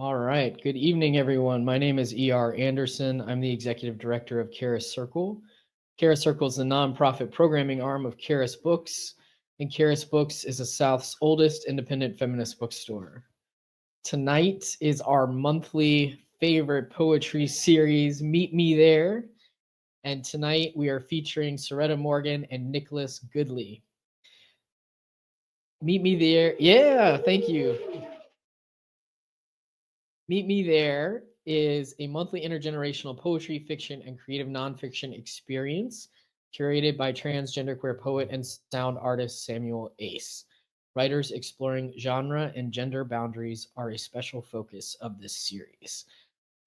All right. Good evening, everyone. My name is E.R. Anderson. I'm the executive director of Charis Circle. Charis Circle is the nonprofit programming arm of Charis Books, and Charis Books is the South's oldest independent feminist bookstore. Tonight is our monthly favorite poetry series, Meet Me There. And tonight we are featuring Saretta Morgan and Nicholas Goodley. Meet Me There. Yeah, thank you. Meet Me There is a monthly intergenerational poetry, fiction, and creative nonfiction experience curated by transgender queer poet and sound artist Samuel Ace. Writers exploring genre and gender boundaries are a special focus of this series.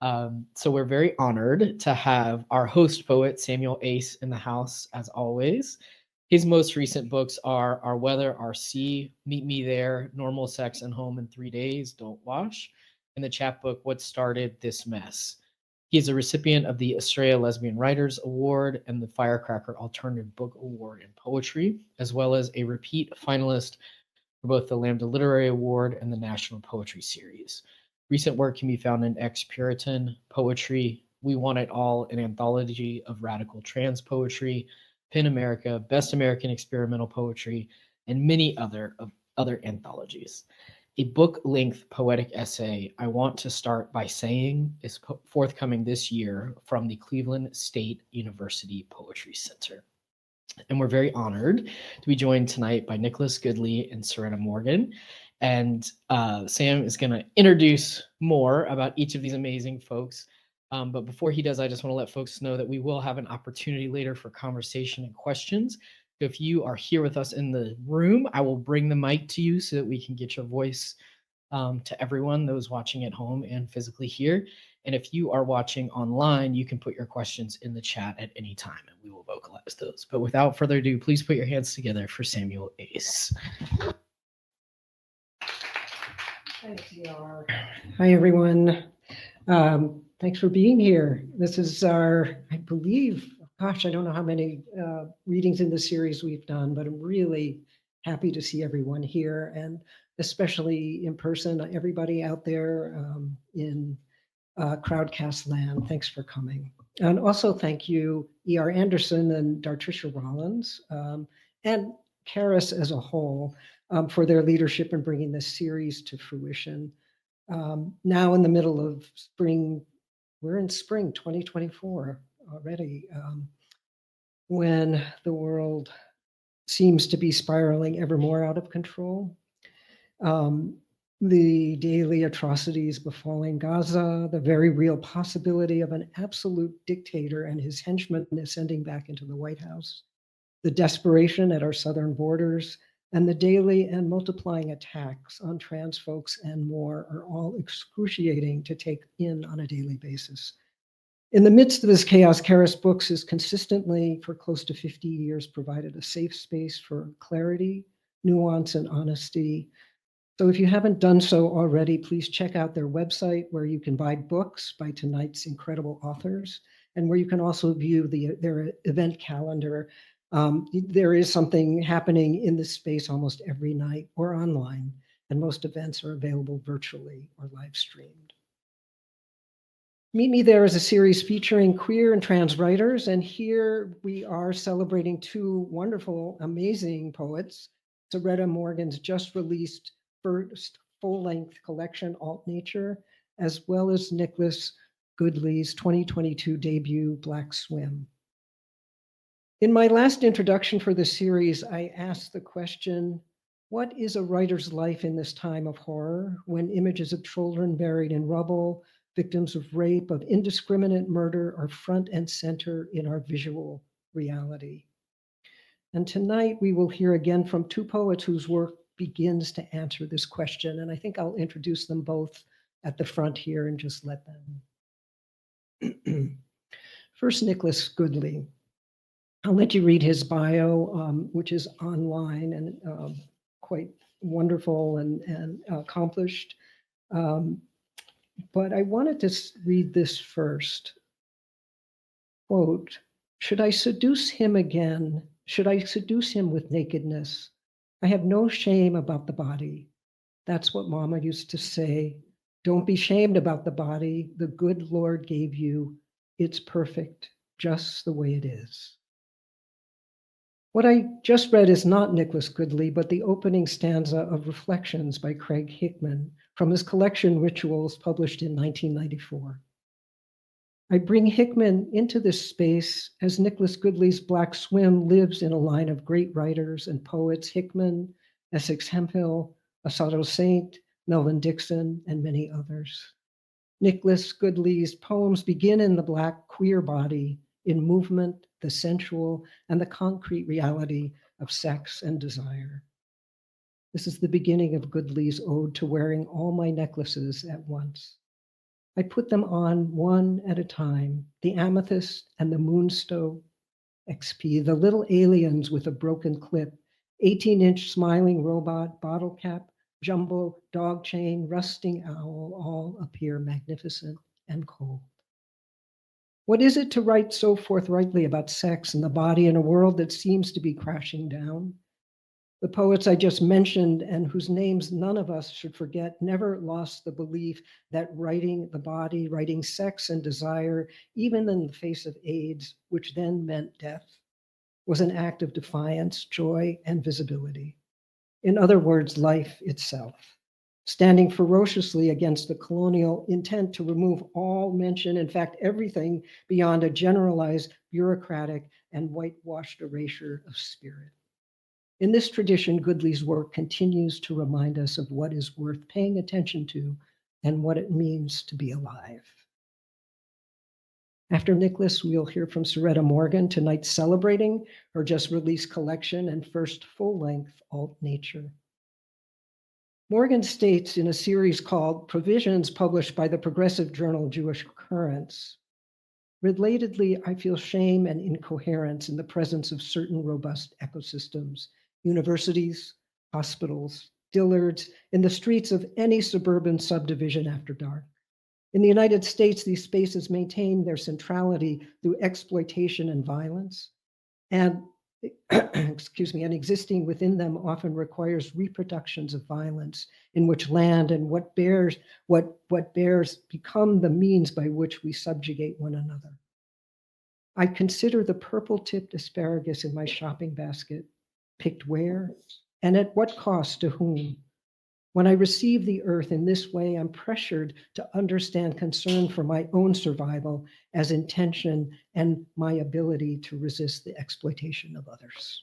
So we're very honored to have our host poet, Samuel Ace, in the house, as always. His most recent books are Our Weather, Our Sea, Meet Me There, Normal Sex and Home in 3 Days, Don't Wash, and the chapbook What Started This Mess. He is a recipient of the Australia Lesbian Writers Award and the Firecracker Alternative Book Award in Poetry, as well as a repeat finalist for both the Lambda Literary Award and the National Poetry Series. Recent work can be found in Ex-Puritan Poetry, We Want It All, an anthology of radical trans poetry, PEN America, Best American Experimental Poetry, and many other anthologies. A book-length poetic essay, I Want to Start by Saying, is forthcoming this year from the Cleveland State University Poetry Center. And we're very honored to be joined tonight by Nicholas Goodley and Saretta Morgan. And Sam is going to introduce more about each of these amazing folks. But before he does, I just want to let folks know that we will have an opportunity later for conversation and questions. If you are here with us in the room, I will bring the mic to you so that we can get your voice to everyone, those watching at home and physically here. And if you are watching online, you can put your questions in the chat at any time and we will vocalize those. But without further ado, please put your hands together for Samuel Ace. Thanks, E.R. Hi, everyone. Thanks for being here. This is our, I believe, gosh, I don't know how many readings in the series we've done, but I'm really happy to see everyone here, and especially in person, everybody out there in Crowdcast land. Thanks for coming. And also thank you, E.R. Anderson and Dartricia Rollins, and Charis as a whole, for their leadership in bringing this series to fruition. Now in the middle of spring, we're in spring 2024 already, when the world seems to be spiraling ever more out of control. The daily atrocities befalling Gaza, the very real possibility of an absolute dictator and his henchmen ascending back into the White House, the desperation at our southern borders, and the daily and multiplying attacks on trans folks and more are all excruciating to take in on a daily basis. In the midst of this chaos, Charis Books has consistently, for close to 50 years, provided a safe space for clarity, nuance, and honesty. So if you haven't done so already, please check out their website where you can buy books by tonight's incredible authors and where you can also view their event calendar. There is something happening in this space almost every night or online, and most events are available virtually or live streamed. Meet Me There is a series featuring queer and trans writers, and here we are celebrating two wonderful, amazing poets. Saretta Morgan's just released first full-length collection, Alt Nature, as well as Nicholas Goodley's 2022 debut, Black Swim. In my last introduction for the series, I asked the question, what is a writer's life in this time of horror, when images of children buried in rubble, victims of rape, of indiscriminate murder are front and center in our visual reality? And tonight we will hear again from two poets whose work begins to answer this question. And I think I'll introduce them both at the front here and just let them. First, Nicholas Goodley. I'll let you read his bio, which is online and quite wonderful and accomplished. But I wanted to read this first. Quote, should I seduce him again? Should I seduce him with nakedness? I have no shame about the body. That's what Mama used to say. Don't be shamed about the body the good Lord gave you. It's perfect, just the way it is. What I just read is not Nicholas Goodley, but the opening stanza of Reflections by Craig Hickman from his collection Rituals, published in 1994. I bring Hickman into this space as Nicholas Goodley's Black Swim lives in a line of great writers and poets: Hickman, Essex Hemphill, Asado Saint, Melvin Dixon, and many others. Nicholas Goodley's poems begin in the Black queer body, in movement, the sensual, and the concrete reality of sex and desire. This is the beginning of Goodley's ode to wearing all my necklaces at once. I put them on one at a time, the amethyst and the moonstone XP, the little aliens with a broken clip, 18-inch smiling robot, bottle cap, jumbo dog chain, rusting owl, all appear magnificent and cold. What is it to write so forthrightly about sex and the body in a world that seems to be crashing down? The poets I just mentioned, and whose names none of us should forget, never lost the belief that writing the body, writing sex and desire, even in the face of AIDS, which then meant death, was an act of defiance, joy, and visibility. In other words, life itself, standing ferociously against the colonial intent to remove all mention, in fact, everything, beyond a generalized, bureaucratic, and whitewashed erasure of spirit. In this tradition, Goodley's work continues to remind us of what is worth paying attention to and what it means to be alive. After Nicholas, we'll hear from Saretta Morgan, tonight celebrating her just released collection and first full-length alt nature. Morgan states in a series called Provisions, published by the progressive journal Jewish Currents, relatedly, I feel shame and incoherence in the presence of certain robust ecosystems, universities, hospitals, Dillards, in the streets of any suburban subdivision after dark. In the United States, these spaces maintain their centrality through exploitation and violence, and and existing within them often requires reproductions of violence in which land and what bears become the means by which we subjugate one another. I consider the purple-tipped asparagus in my shopping basket, picked where and at what cost to whom. When I receive the earth in this way, I'm pressured to understand concern for my own survival as intention and my ability to resist the exploitation of others.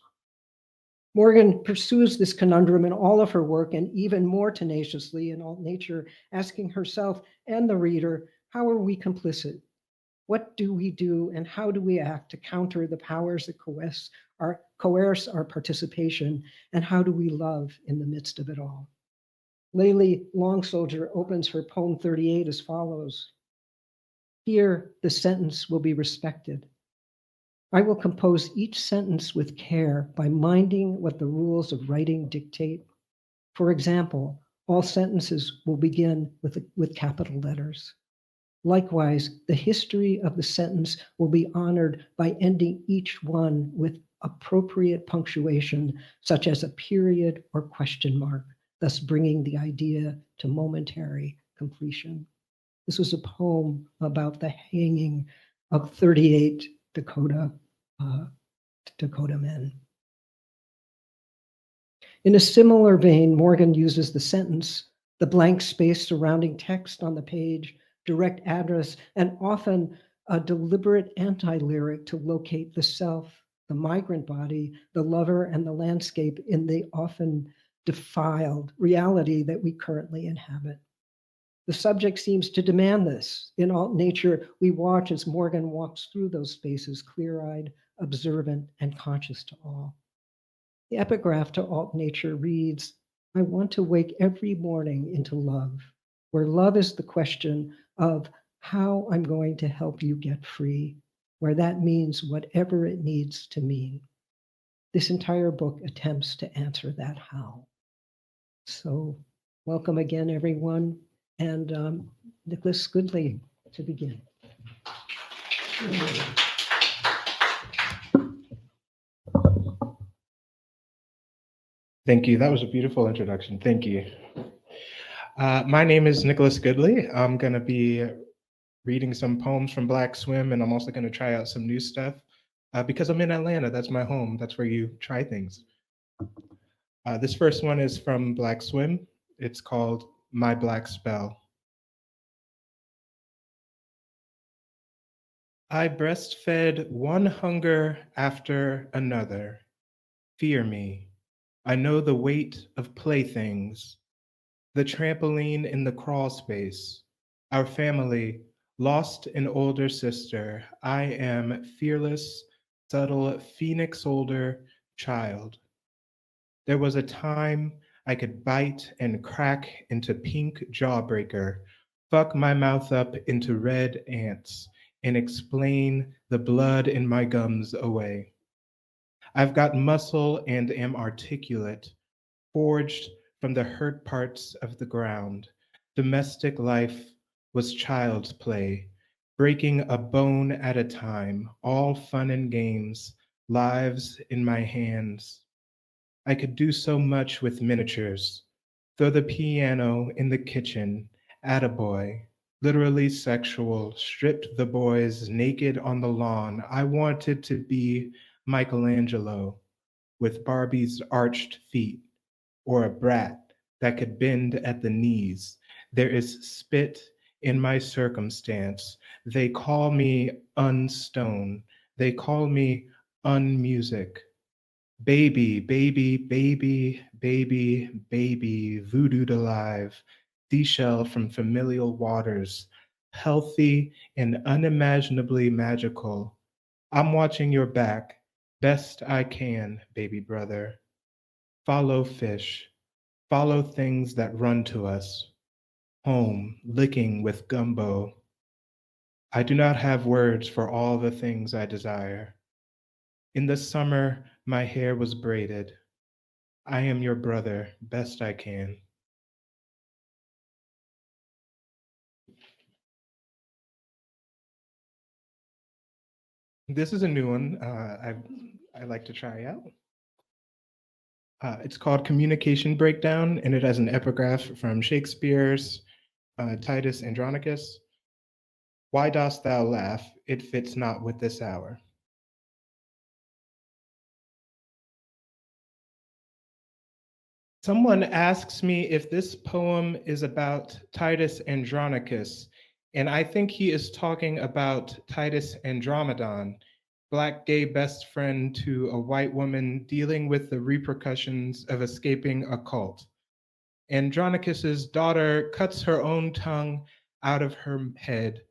Morgan pursues this conundrum in all of her work, and even more tenaciously in Alt Nature, asking herself and the reader, how are we complicit? What do we do and how do we act to counter the powers that coerce our participation, and how do we love in the midst of it all? Layli Long Soldier opens her poem 38 as follows. Here, the sentence will be respected. I will compose each sentence with care by minding what the rules of writing dictate. For example, all sentences will begin with capital letters. Likewise, the history of the sentence will be honored by ending each one with appropriate punctuation, such as a period or question mark, thus bringing the idea to momentary completion. This was a poem about the hanging of 38 Dakota men. In a similar vein, Morgan uses the sentence, the blank space surrounding text on the page, direct address, and often a deliberate anti-lyric to locate the self, the migrant body, the lover, and the landscape in the often defiled reality that we currently inhabit. The subject seems to demand this. In Alt Nature, we watch as Morgan walks through those spaces, clear-eyed, observant, and conscious to all. The epigraph to Alt Nature reads, I want to wake every morning into love, where love is the question of how I'm going to help you get free, where that means whatever it needs to mean. This entire book attempts to answer that how. So welcome again, everyone. And Nicholas Goodley to begin. Thank you. That was a beautiful introduction. Thank you. My name is Nicholas Goodley. I'm going to be reading some poems from Black Swim, and I'm also going to try out some new stuff because I'm in Atlanta. That's my home. That's where you try things. This first one is from Black Swim. It's called My Black Spell. I breastfed one hunger after another. Fear me. I know the weight of playthings, the trampoline in the crawl space. Our family lost an older sister. I am fearless, subtle, phoenix older child. There was a time I could bite and crack into pink jawbreaker, fuck my mouth up into red ants, and explain the blood in my gums away. I've got muscle and am articulate, forged from the hurt parts of the ground. Domestic life was child's play, breaking a bone at a time, all fun and games, lives in my hands. I could do so much with miniatures. Throw the piano in the kitchen, attaboy, literally sexual, stripped the boys naked on the lawn. I wanted to be Michelangelo with Barbie's arched feet, or a brat that could bend at the knees. There is spit in my circumstance. They call me unstone. They call me unmusic. Baby, baby, baby, baby, baby, voodooed alive, seashell from familial waters, healthy and unimaginably magical. I'm watching your back, best I can, baby brother. Follow fish, follow things that run to us. Home, licking with gumbo. I do not have words for all the things I desire. In the summer, my hair was braided. I am your brother, best I can. This is a new one I like to try out. It's called Communication Breakdown, and it has an epigraph from Shakespeare's Titus Andronicus. Why dost thou laugh? It fits not with this hour. Someone asks me if this poem is about Titus Andronicus, and I think he is talking about Titus Andromedon, Black gay best friend to a white woman dealing with the repercussions of escaping a cult. Andronicus's daughter cuts her own tongue out of her head.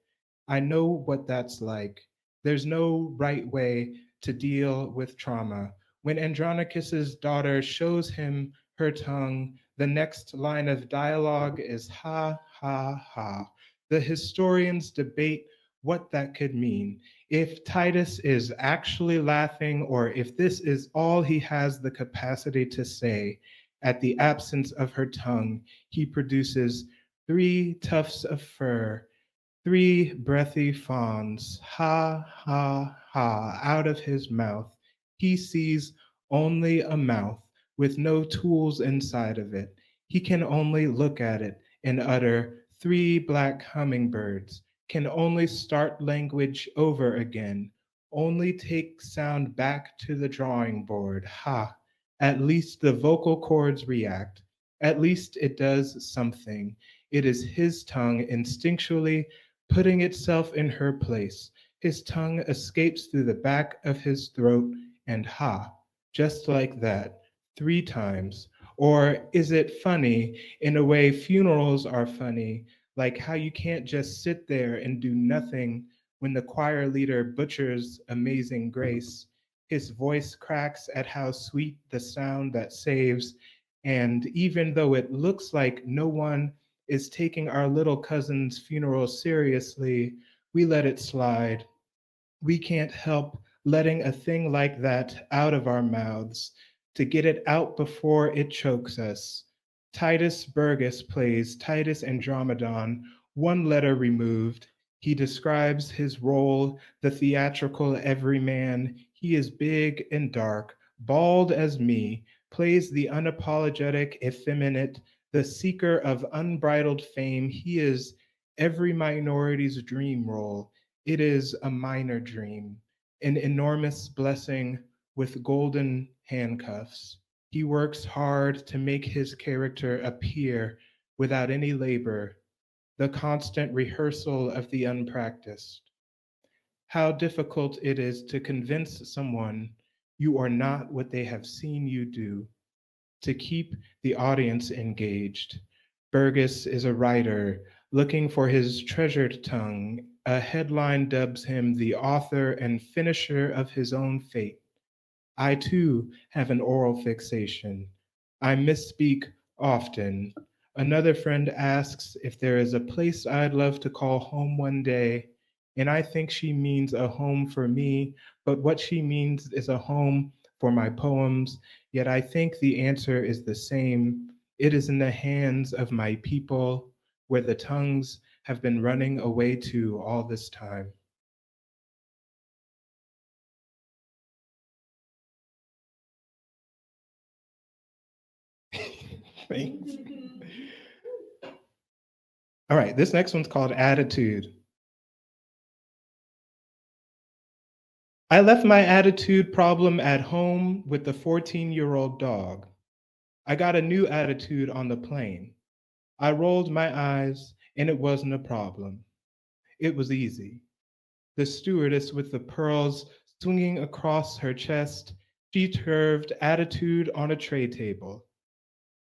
I know what that's like. There's no right way to deal with trauma. When Andronicus's daughter shows him her tongue, the next line of dialogue is ha, ha, ha. The historians debate what that could mean. If Titus is actually laughing, or if this is all he has the capacity to say, at the absence of her tongue, he produces 3 tufts of fur, 3 breathy fawns, ha, ha, ha, out of his mouth. He sees only a mouth with no tools inside of it. He can only look at it and utter 3 black hummingbirds, can only start language over again, only take sound back to the drawing board. Ha, at least the vocal cords react. At least it does something. It is his tongue instinctually putting itself in her place. His tongue escapes through the back of his throat, and ha, just like that, 3 times. Or is it funny in a way funerals are funny, like how you can't just sit there and do nothing when the choir leader butchers Amazing Grace? His voice cracks at how sweet the sound that saves, and even though it looks like no one is taking our little cousin's funeral seriously, we let it slide. We can't help letting a thing like that out of our mouths to get it out before it chokes us. Titus Burgess plays Titus Andromedon, 1 letter removed. He describes his role, the theatrical everyman. He is big and dark, bald as me, plays the unapologetic, effeminate, The seeker of unbridled fame, he is every minority's dream role. It is a minor dream, an enormous blessing with golden handcuffs. He works hard to make his character appear without any labor, the constant rehearsal of the unpracticed. How difficult it is to convince someone you are not what they have seen you do, to keep the audience engaged. Burgess is a writer looking for his treasured tongue. A headline dubs him the author and finisher of his own fate. I too have an oral fixation. I misspeak often. Another friend asks if there is a place I'd love to call home one day, and I think she means a home for me, but what she means is a home for my poems. Yet I think the answer is the same. It is in the hands of my people, where the tongues have been running away to all this time. Thanks. All right, this next one's called Attitude. I left my attitude problem at home with the 14-year-old dog. I got a new attitude on the plane. I rolled my eyes, and it wasn't a problem. It was easy. The stewardess with the pearls swinging across her chest, she served attitude on a tray table,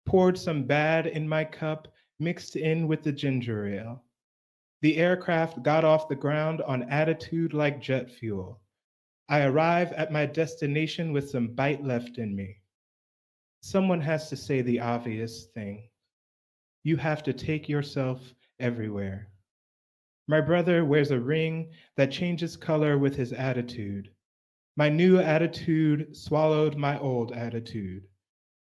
poured some bad in my cup, mixed in with the ginger ale. The aircraft got off the ground on attitude like jet fuel. I arrive at my destination with some bite left in me. Someone has to say the obvious thing. You have to take yourself everywhere. My brother wears a ring that changes color with his attitude. My new attitude swallowed my old attitude.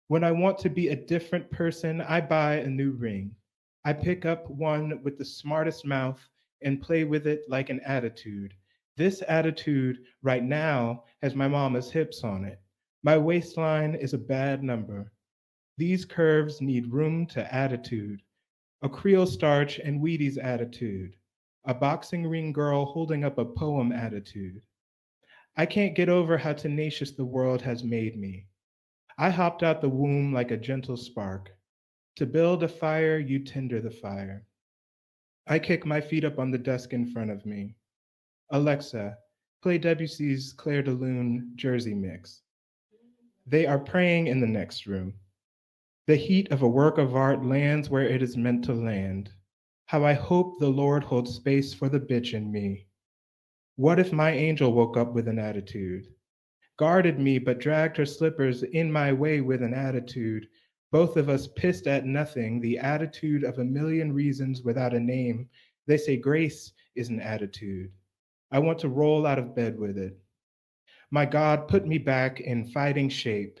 When I want to be a different person, I buy a new ring. I pick up one with the smartest mouth and play with it like an attitude. This attitude right now has my mama's hips on it. My waistline is a bad number. These curves need room to attitude. A Creole starch and Wheaties attitude. A boxing ring girl holding up a poem attitude. I can't get over how tenacious the world has made me. I hopped out the womb like a gentle spark. To build a fire, you tender the fire. I kick my feet up on the desk in front of me. Alexa, play Debussy's Claire de Lune Jersey mix. They are praying in the next room. The heat of a work of art lands where it is meant to land. How I hope the Lord holds space for the bitch in me. What if my angel woke up with an attitude? Guarded me, but dragged her slippers in my way with an attitude. Both of us pissed at nothing, the attitude of a million reasons without a name. They say grace is an attitude. I want to roll out of bed with it. My God put me back in fighting shape.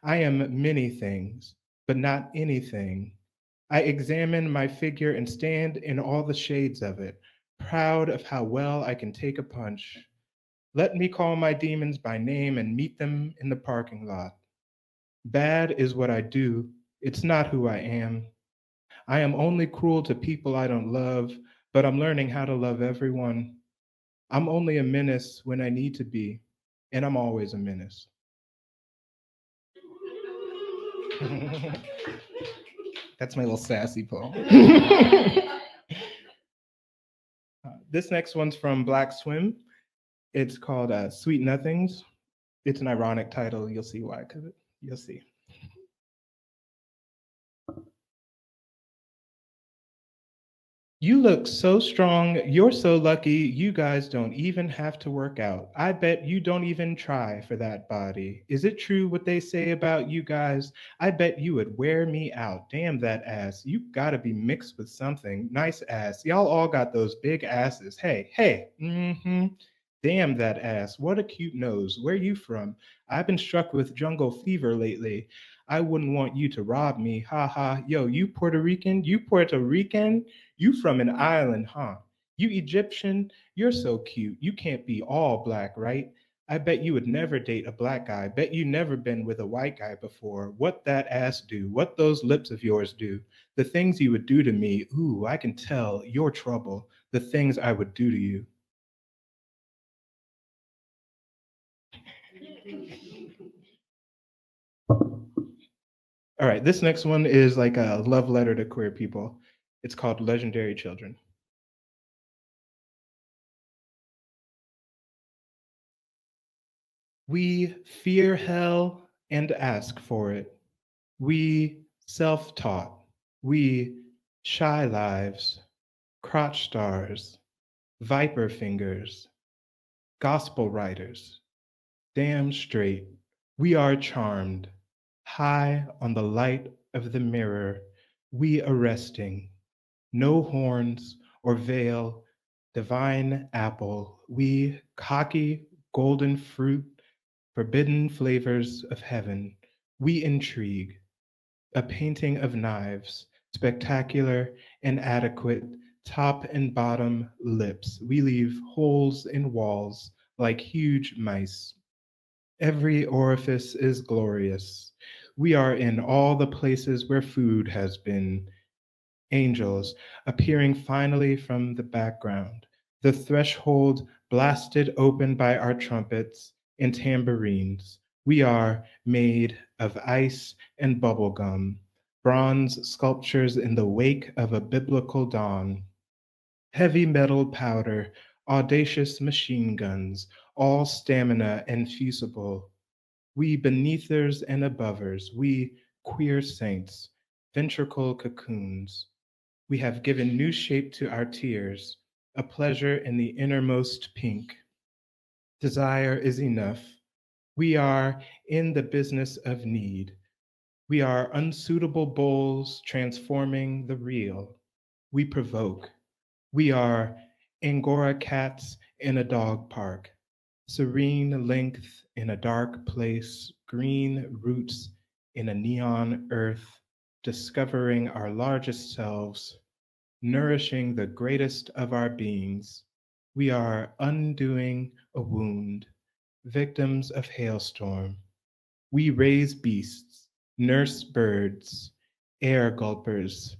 I am many things, but not anything. I examine my figure and stand in all the shades of it, proud of how well I can take a punch. Let me call my demons by name and meet them in the parking lot. Bad is what I do, it's not who I am. I am only cruel to people I don't love, but I'm learning how to love everyone. I'm only a menace when I need to be, and I'm always a menace. That's my little sassy poem. This next one's from Black Swim. It's called Sweet Nothings. It's an ironic title. You'll see why, because you'll see. You look so strong. You're so lucky. You guys don't even have to work out. I bet you don't even try for that body. Is it true what they say about you guys? I bet you would wear me out. Damn that ass. You gotta be mixed with something. Nice ass. Y'all all got those big asses. Hey, hey. Damn that ass. What a cute nose. Where you from? I've been struck with jungle fever lately. I wouldn't want you to rob me. Ha ha. Yo, you Puerto Rican? You Puerto Rican? You from an island, huh? You Egyptian? You're so cute. You can't be all black, right? I bet you would never date a black guy. Bet you never been with a white guy before. What that ass do? What those lips of yours do? The things you would do to me. Ooh, I can tell your trouble. The things I would do to you. All right, this next one is like a love letter to queer people. It's called Legendary Children. We fear hell and ask for it. We self taught. We shy lives, crotch stars, viper fingers, gospel writers, damn straight. We are charmed, high on the light of the mirror, we arresting. No horns or veil, divine apple, we cocky golden fruit, forbidden flavors of heaven, we intrigue. A painting of knives, spectacular, inadequate, top and bottom lips. We leave holes in walls like huge mice. Every orifice is glorious. We are in all the places where food has been. Angels appearing finally from the background. The threshold blasted open by our trumpets and tambourines. We are made of ice and bubblegum, bronze sculptures in the wake of a biblical dawn. Heavy metal powder, audacious machine guns, all stamina and fusible. We beneathers and abovers, we queer saints, ventricle cocoons. We have given new shape to our tears, a pleasure in the innermost pink. Desire is enough. We are in the business of need. We are unsuitable bowls transforming the real. We provoke. We are Angora cats in a dog park, serene length in a dark place, green roots in a neon earth, discovering our largest selves, nourishing the greatest of our beings. We are undoing a wound, victims of hailstorm. We raise beasts, nurse birds, air gulpers,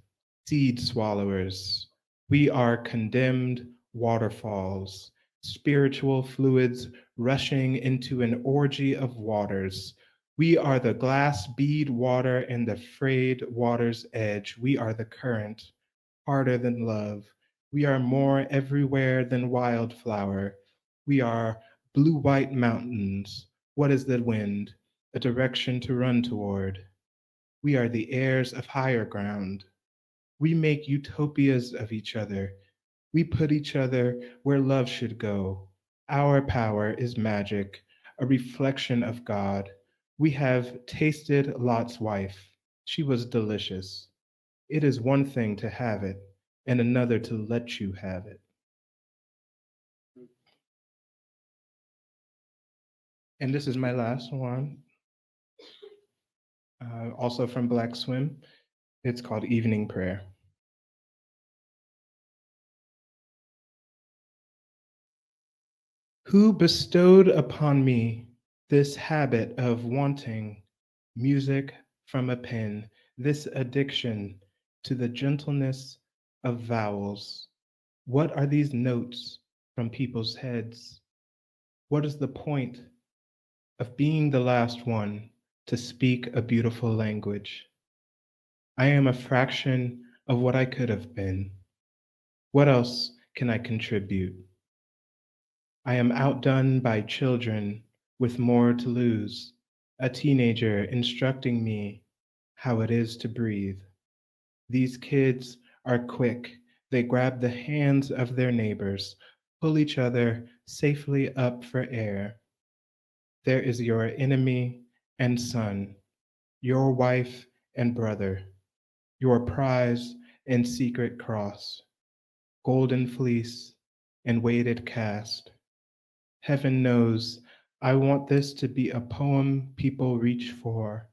seed swallowers. We are condemned waterfalls, spiritual fluids rushing into an orgy of waters. We are the glass bead water and the frayed water's edge. We are the current, harder than love. We are more everywhere than wildflower. We are blue white mountains. What is the wind? A direction to run toward. We are the heirs of higher ground. We make utopias of each other. We put each other where love should go. Our power is magic, a reflection of God. We have tasted Lot's wife. She was delicious. It is one thing to have it, and another to let you have it. And this is my last one, also from Black Swim. It's called Evening Prayer. Who bestowed upon me this habit of wanting music from a pen, this addiction to the gentleness of vowels? What are these notes from people's heads? What is the point of being the last one to speak a beautiful language? I am a fraction of what I could have been. What else can I contribute? I am outdone by children with more to lose, a teenager instructing me how it is to breathe. These kids are quick. They grab the hands of their neighbors, pull each other safely up for air. There is your enemy and son, your wife and brother, your prize and secret cross, golden fleece and weighted cast. Heaven knows I want this to be a poem people reach for.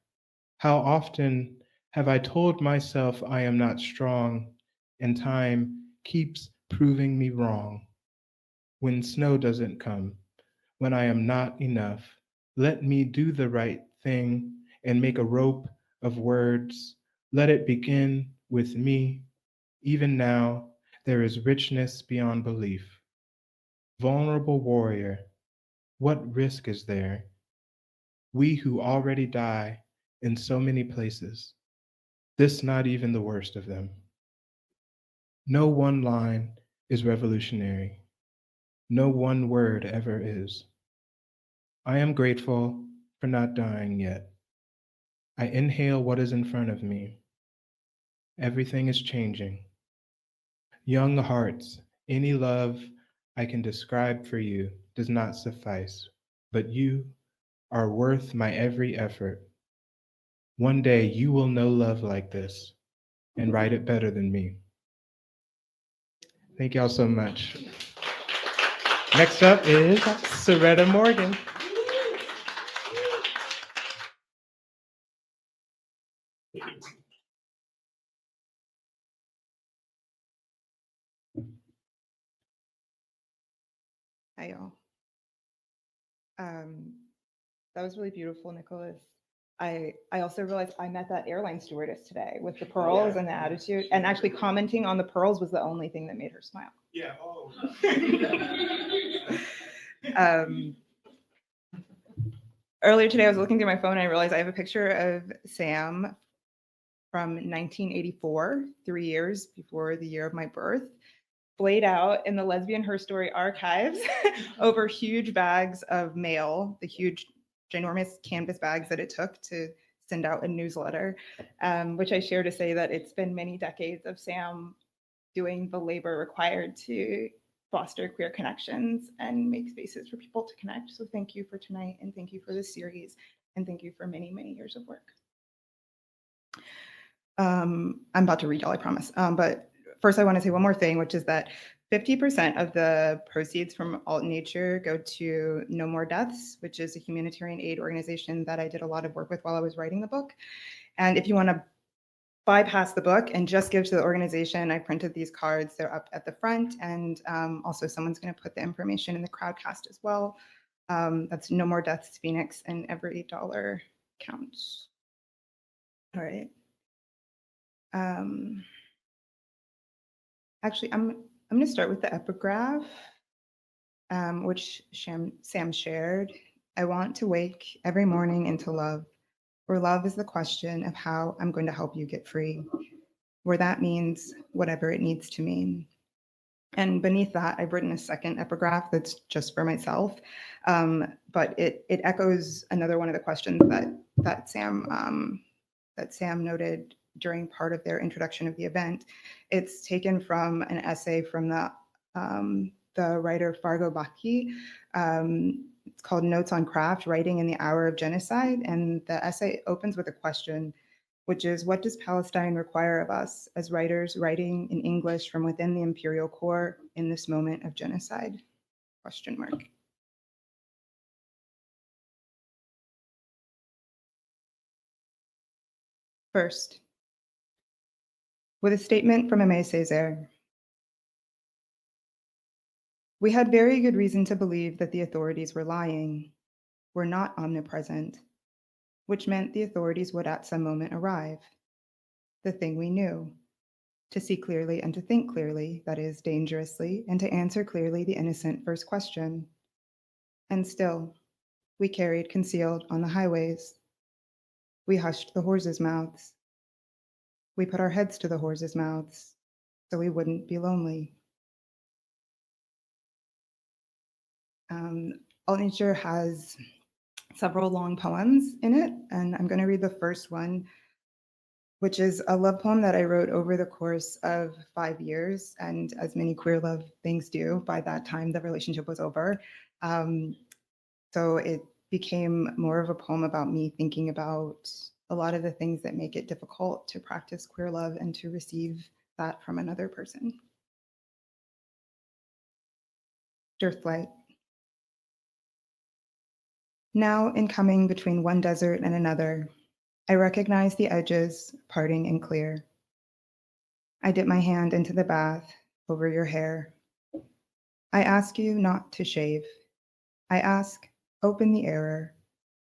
How often have I told myself I am not strong, and time keeps proving me wrong? When snow doesn't come, when I am not enough. Let me do the right thing and make a rope of words. Let it begin with me. Even now, there is richness beyond belief. Vulnerable warrior, what risk is there? We who already die in so many places, this not even the worst of them. No one line is revolutionary. No one word ever is. I am grateful for not dying yet. I inhale what is in front of me. Everything is changing. Young hearts, any love I can describe for you does not suffice, but you are worth my every effort. One day you will know love like this and write it better than me. Thank y'all so much. Next up is Saretta Morgan. Hi, y'all. That was really beautiful, Nicholas. I also realized I met that airline stewardess today with the pearls and the attitude, and actually commenting on the pearls was the only thing that made her smile. Yeah. Oh. Earlier today, I was looking through my phone and I realized I have a picture of Sam from 1984, 3 years before the year of my birth, laid out in the Lesbian Her Story archives over huge bags of mail, the huge, ginormous canvas bags that it took to send out a newsletter, which I share to say that it's been many decades of Sam doing the labor required to foster queer connections and make spaces for people to connect. So thank you for tonight, and thank you for this series, and thank you for many, many years of work. I'm about to read y'all, I promise. But first I want to say one more thing, which is that 50% of the proceeds from Alt Nature go to No More Deaths, which is a humanitarian aid organization that I did a lot of work with while I was writing the book. And if you want to bypass the book and just give to the organization, I printed these cards. They're up at the front, and also someone's going to put the information in the crowdcast as well. That's No More Deaths Phoenix, and every dollar counts. All right. Actually, I'm going to start with the epigraph, which Sam shared. I want to wake every morning into love, where love is the question of how I'm going to help you get free, where that means whatever it needs to mean. And beneath that, I've written a second epigraph that's just for myself, but it echoes another one of the questions that Sam noted during part of their introduction of the event. It's taken from an essay from the writer Fargo Baki. It's called Notes on Craft, Writing in the Hour of Genocide. And the essay opens with a question, which is, what does Palestine require of us as writers writing in English from within the imperial core in this moment of genocide? Question mark. First, with a statement from Aimé Césaire. We had very good reason to believe that the authorities were lying, were not omnipresent, which meant the authorities would at some moment arrive. The thing we knew, to see clearly and to think clearly, that is, dangerously, and to answer clearly the innocent first question. And still, we carried concealed on the highways. We hushed the horses' mouths. We put our heads to the horses' mouths so we wouldn't be lonely. Alt Nature has several long poems in it, and I'm going to read the first one, which is a love poem that I wrote over the course of 5 years. And as many queer love things do, by that time the relationship was over. So it became more of a poem about me thinking about a lot of the things that make it difficult to practice queer love and to receive that from another person. Earthlight. Now, in coming between one desert and another, I recognize the edges parting and clear. I dip my hand into the bath over your hair. I ask you not to shave. I ask, open the error,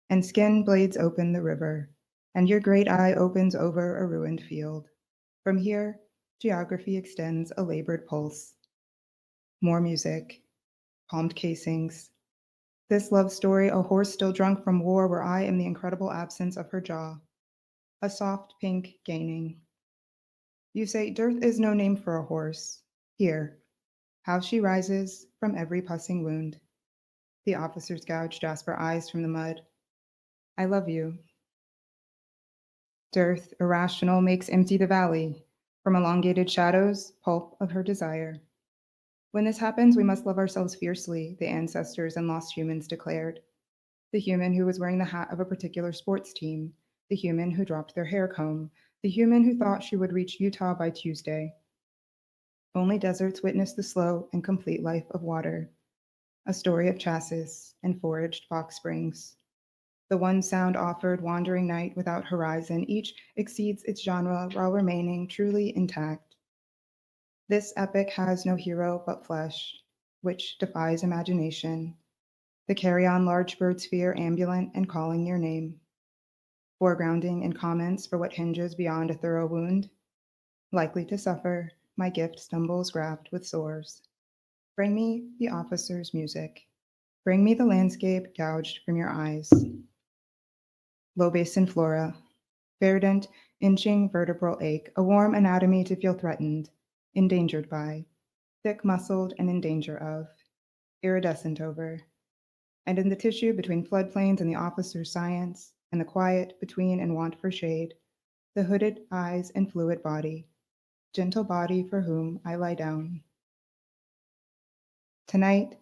and skin blades open the river, and your great eye opens over a ruined field. From here, geography extends a labored pulse. More music, palmed casings. This love story, a horse still drunk from war, where I am the incredible absence of her jaw. A soft pink gaining. You say, dearth is no name for a horse. Here, how she rises from every pussing wound. The officers gouge jasper eyes from the mud. I love you. Dearth, irrational, makes empty the valley. From elongated shadows, pulp of her desire. When this happens, we must love ourselves fiercely, the ancestors and lost humans declared. The human who was wearing the hat of a particular sports team, the human who dropped their hair comb, the human who thought she would reach Utah by Tuesday. Only deserts witness the slow and complete life of water, a story of chassis and foraged box springs. The one sound offered, wandering night without horizon, each exceeds its genre while remaining truly intact. This epic has no hero but flesh, which defies imagination. The carry-on large bird sphere ambulant and calling your name. Foregrounding in comments for what hinges beyond a thorough wound. Likely to suffer, my gift stumbles wrapped with sores. Bring me the officer's music. Bring me the landscape gouged from your eyes. Low basin flora, verdant, inching vertebral ache, a warm anatomy to feel threatened, endangered by, thick-muscled and in danger of, iridescent over. And in the tissue between floodplains and the officer's science, and the quiet between and want for shade, the hooded eyes and fluid body, gentle body for whom I lie down. Tonight,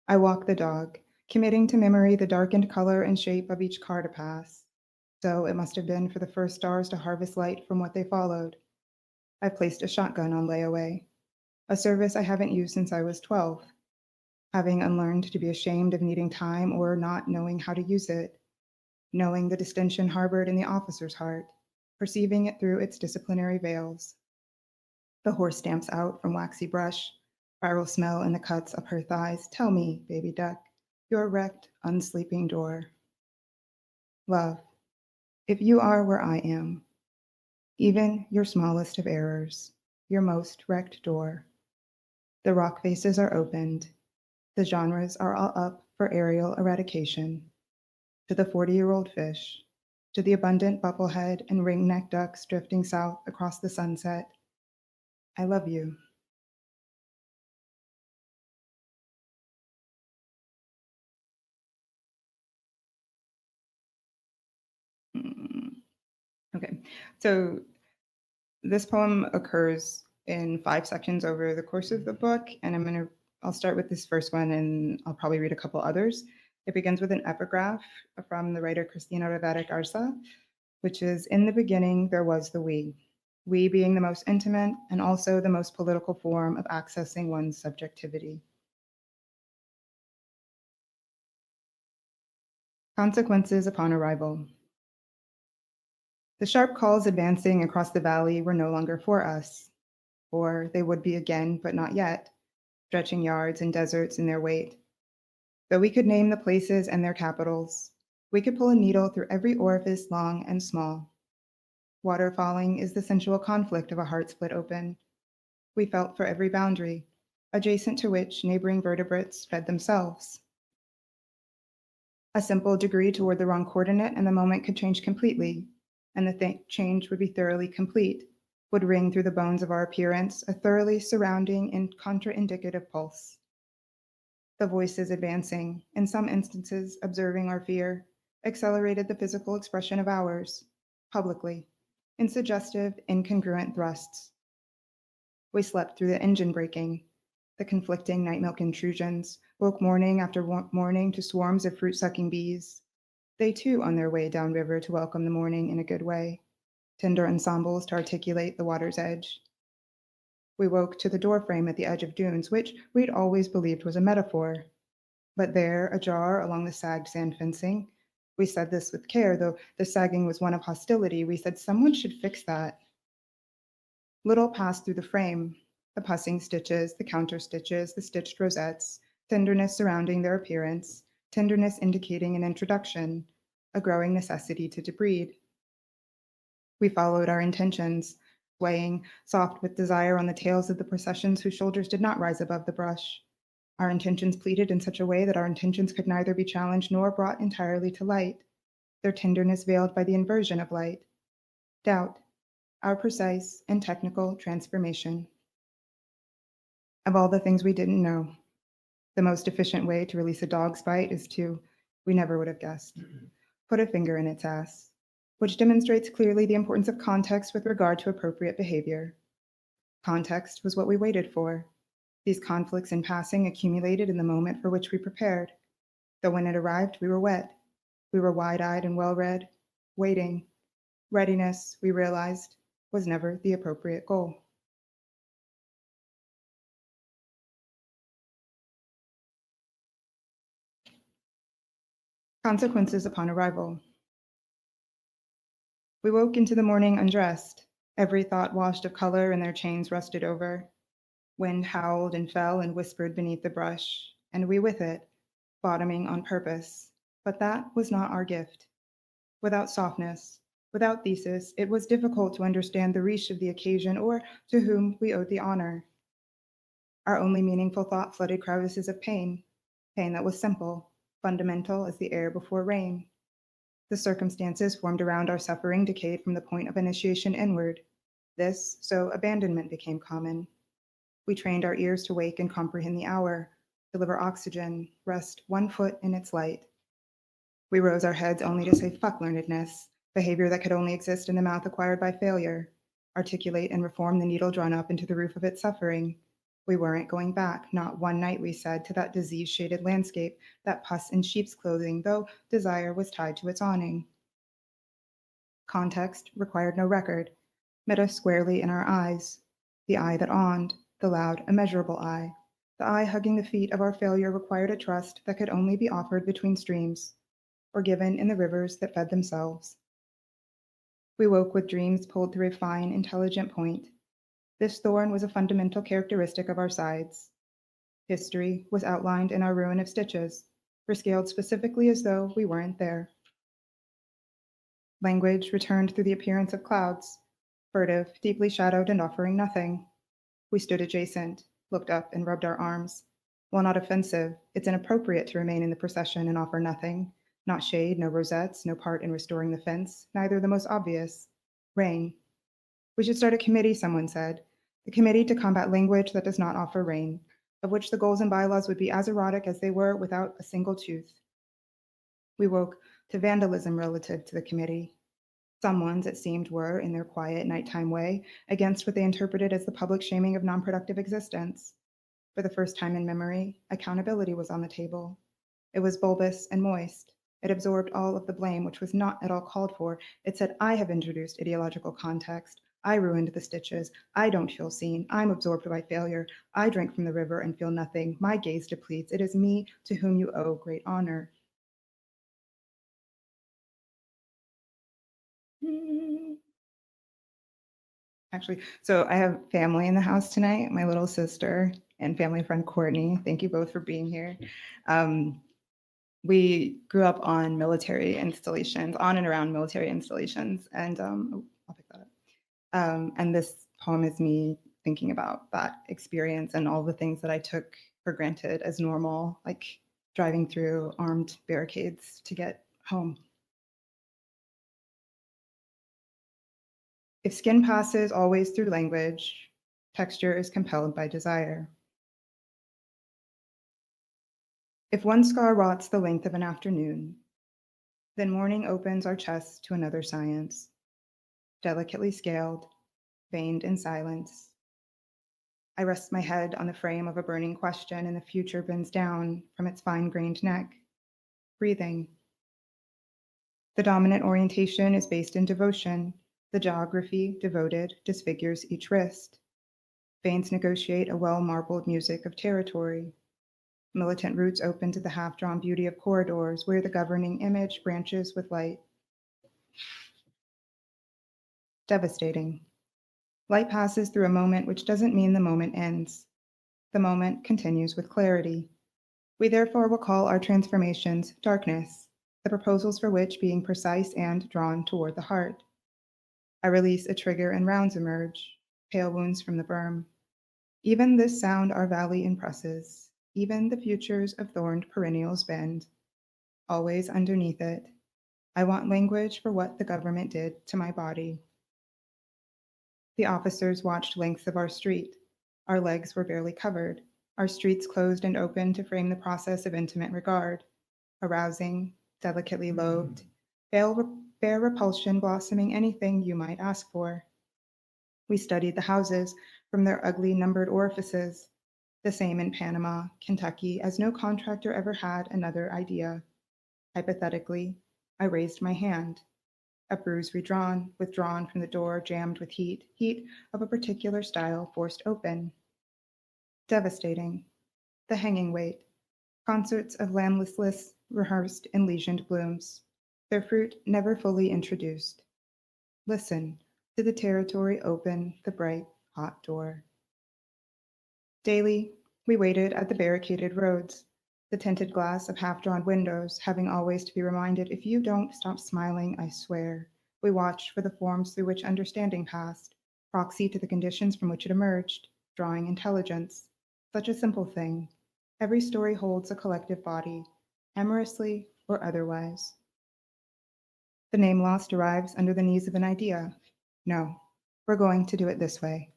I walk the dog, committing to memory the darkened color and shape of each car to pass. So it must have been for the first stars to harvest light from what they followed. I placed a shotgun on layaway, a service I haven't used since I was 12, having unlearned to be ashamed of needing time or not knowing how to use it, knowing the distinction harbored in the officer's heart, perceiving it through its disciplinary veils. The horse stamps out from waxy brush, viral smell in the cuts of her thighs. Tell me, baby duck, your wrecked, unsleeping door. Love, if you are where I am, even your smallest of errors, your most wrecked door, the rock faces are opened, the genres are all up for aerial eradication, to the 40-year-old fish, to the abundant bubblehead and ring-necked ducks drifting south across the sunset. I love you. Okay, so this poem occurs in 5 sections over the course of the book, and I'll start with this first one, and I'll probably read a couple others. It begins with an epigraph from the writer Cristina Rivera Garza, which is, in the beginning, there was the we being the most intimate and also the most political form of accessing one's subjectivity. Consequences upon arrival. The sharp calls advancing across the valley were no longer for us, or they would be again, but not yet, stretching yards and deserts in their wait. Though we could name the places and their capitals, we could pull a needle through every orifice long and small. Water falling is the sensual conflict of a heart split open. We felt for every boundary, adjacent to which neighboring vertebrates fed themselves. A simple degree toward the wrong coordinate and the moment could change completely, and the change would be thoroughly complete, would ring through the bones of our appearance, a thoroughly surrounding and contraindicative pulse. The voices advancing, in some instances observing our fear, accelerated the physical expression of ours, publicly, in suggestive, incongruent thrusts. We slept through the engine braking, the conflicting night milk intrusions, woke morning after morning to swarms of fruit-sucking bees. They too on their way downriver to welcome the morning in a good way, tender ensembles to articulate the water's edge. We woke to the doorframe at the edge of dunes, which we'd always believed was a metaphor. But there, ajar along the sagged sand fencing, we said this with care, though the sagging was one of hostility, we said someone should fix that. Little passed through the frame, the pussing stitches, the counter stitches, the stitched rosettes, tenderness surrounding their appearance, tenderness indicating an introduction, a growing necessity to debreed. We followed our intentions, swaying soft with desire on the tails of the processions whose shoulders did not rise above the brush. Our intentions pleaded in such a way that our intentions could neither be challenged nor brought entirely to light, their tenderness veiled by the inversion of light. Doubt, our precise and technical transformation. Of all the things we didn't know, the most efficient way to release a dog's bite is to, we never would have guessed, put a finger in its ass, which demonstrates clearly the importance of context with regard to appropriate behavior. Context was what we waited for. These conflicts in passing accumulated in the moment for which we prepared. Though when it arrived, we were wet. We were wide-eyed and well-read, waiting. Readiness, we realized, was never the appropriate goal. Consequences upon arrival. We woke into the morning undressed, every thought washed of color and their chains rusted over. Wind howled and fell and whispered beneath the brush, and we with it, bottoming on purpose. But that was not our gift. Without softness, without thesis, it was difficult to understand the reach of the occasion or to whom we owed the honor. Our only meaningful thought flooded crevices of pain, pain that was simple, fundamental as the air before rain. The circumstances formed around our suffering decayed from the point of initiation inward. This, so abandonment became common. We trained our ears to wake and comprehend the hour, deliver oxygen, rest one foot in its light. We rose our heads only to say fuck learnedness, behavior that could only exist in the mouth acquired by failure, articulate and reform the needle drawn up into the roof of its suffering. We weren't going back, not one night, we said, to that disease-shaded landscape, that pus in sheep's clothing, though desire was tied to its awning. Context required no record, met us squarely in our eyes, the eye that awned, the loud, immeasurable eye. The eye hugging the feet of our failure required a trust that could only be offered between streams, or given in the rivers that fed themselves. We woke with dreams pulled through a fine, intelligent point. This thorn was a fundamental characteristic of our sides. History was outlined in our ruin of stitches, rescaled specifically as though we weren't there. Language returned through the appearance of clouds, furtive, deeply shadowed, and offering nothing. We stood adjacent, looked up, and rubbed our arms. While not offensive, it's inappropriate to remain in the procession and offer nothing. Not shade, no rosettes, no part in restoring the fence, neither the most obvious. Rain. We should start a committee, someone said. The committee to combat language that does not offer rain, of which the goals and bylaws would be as erotic as they were without a single tooth. We woke to vandalism relative to the committee. Some ones, it seemed, were, in their quiet nighttime way, against what they interpreted as the public shaming of non-productive existence. For the first time in memory, accountability was on the table. It was bulbous and moist. It absorbed all of the blame, which was not at all called for. It said, I have introduced ideological context. I ruined the stitches. I don't feel seen. I'm absorbed by failure. I drink from the river and feel nothing. My gaze depletes. It is me to whom you owe great honor. Actually, so I have family in the house tonight, my little sister and family friend Courtney. Thank you both for being here. We grew up on military installations, on and around military installations, and I'll pick that up. And this poem is me thinking about that experience and all the things that I took for granted as normal, like driving through armed barricades to get home. If skin passes always through language, texture is compelled by desire. If one scar rots the length of an afternoon, then morning opens our chests to another science, delicately scaled, veined in silence. I rest my head on the frame of a burning question, and the future bends down from its fine-grained neck, breathing. The dominant orientation is based in devotion. The geography, devoted, disfigures each wrist. Veins negotiate a well-marbled music of territory. Militant roots open to the half-drawn beauty of corridors where the governing image branches with light. Devastating. Light passes through a moment which doesn't mean the moment ends. The moment continues with clarity. We therefore will call our transformations darkness, the proposals for which being precise and drawn toward the heart. I release a trigger and rounds emerge, pale wounds from the berm. Even this sound our valley impresses, even the futures of thorned perennials bend. Always underneath it, I want language for what the government did to my body. The officers watched lengths of our street. Our legs were barely covered, our streets closed and open to frame the process of intimate regard, arousing, delicately lobed, bare repulsion blossoming anything you might ask for. We studied the houses from their ugly numbered orifices, the same in Panama, Kentucky, as no contractor ever had another idea. Hypothetically, I raised my hand. A bruise withdrawn from the door, jammed with heat of a particular style forced open. Devastating. The hanging weight. Concerts of landlessness rehearsed in lesioned blooms, their fruit never fully introduced. Listen to the territory open the bright, hot door. Daily, we waited at the barricaded roads, the tinted glass of half-drawn windows, having always to be reminded, if you don't stop smiling, I swear. We watched for the forms through which understanding passed, proxy to the conditions from which it emerged, drawing intelligence. Such a simple thing. Every story holds a collective body, amorously or otherwise. The name lost arrives under the knees of an idea. No, we're going to do it this way.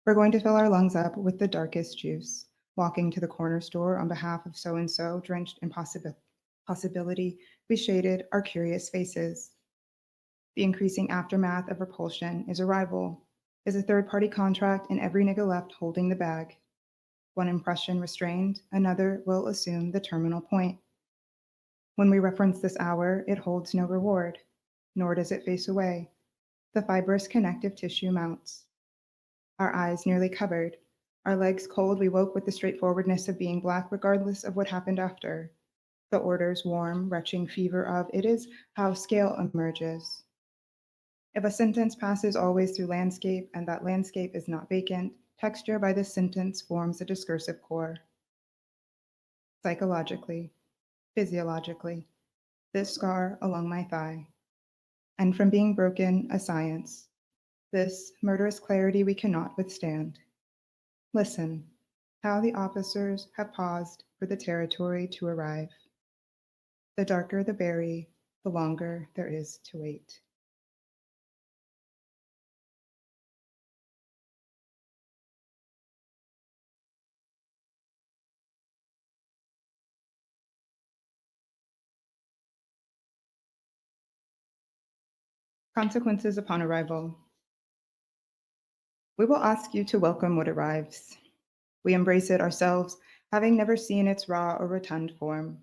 We're going to fill our lungs up with the darkest juice, walking to the corner store on behalf of so-and-so, drenched in possibility, we shaded our curious faces. The increasing aftermath of repulsion is arrival, is a third-party contract and every nigga left holding the bag. One impression restrained, another will assume the terminal point. When we reference this hour, it holds no reward, nor does it face away. The fibrous connective tissue mounts. Our eyes nearly covered, our legs cold, we woke with the straightforwardness of being Black regardless of what happened after. The order's warm, retching fever of it is how scale emerges. If a sentence passes always through landscape, and that landscape is not vacant, texture by this sentence forms a discursive core. Psychologically, physiologically, this scar along my thigh, and from being broken, a science, this murderous clarity we cannot withstand. Listen, how the officers have paused for the territory to arrive. The darker the berry, the longer there is to wait. Consequences upon arrival. We will ask you to welcome what arrives. We embrace it ourselves, having never seen its raw or rotund form.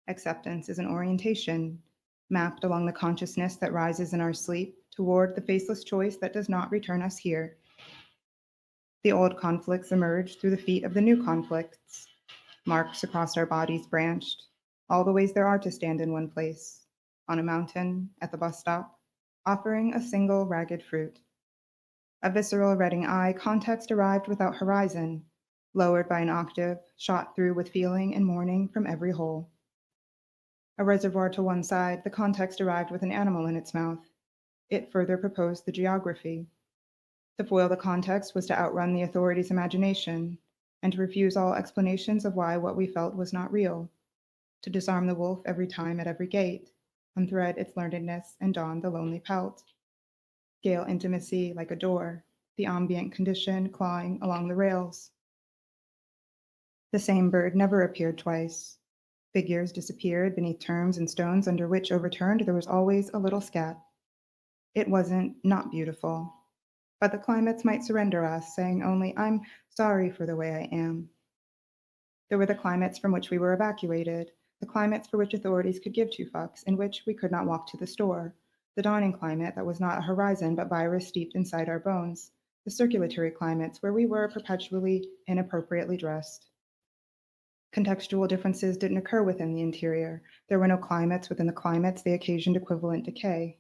Acceptance is an orientation, mapped along the consciousness that rises in our sleep toward the faceless choice that does not return us here. The old conflicts emerge through the feet of the new conflicts. Marks across our bodies branched, all the ways there are to stand in one place, on a mountain, at the bus stop, offering a single ragged fruit. A visceral redding eye, context arrived without horizon, lowered by an octave, shot through with feeling and mourning from every hole. A reservoir to one side, the context arrived with an animal in its mouth. It further proposed the geography. To foil the context was to outrun the authorities' imagination, and to refuse all explanations of why what we felt was not real, to disarm the wolf every time at every gate, unthread its learnedness and don the lonely pelt. Scale intimacy like a door, the ambient condition clawing along the rails. The same bird never appeared twice. Figures disappeared beneath terms and stones under which, overturned, there was always a little scat. It wasn't not beautiful, but the climates might surrender us, saying only, I'm sorry for the way I am. There were the climates from which we were evacuated, the climates for which authorities could give two fucks, in which we could not walk to the store, the dawning climate that was not a horizon but virus steeped inside our bones, the circulatory climates where we were perpetually inappropriately dressed. Contextual differences didn't occur within the interior. There were no climates within the climates, they occasioned equivalent decay.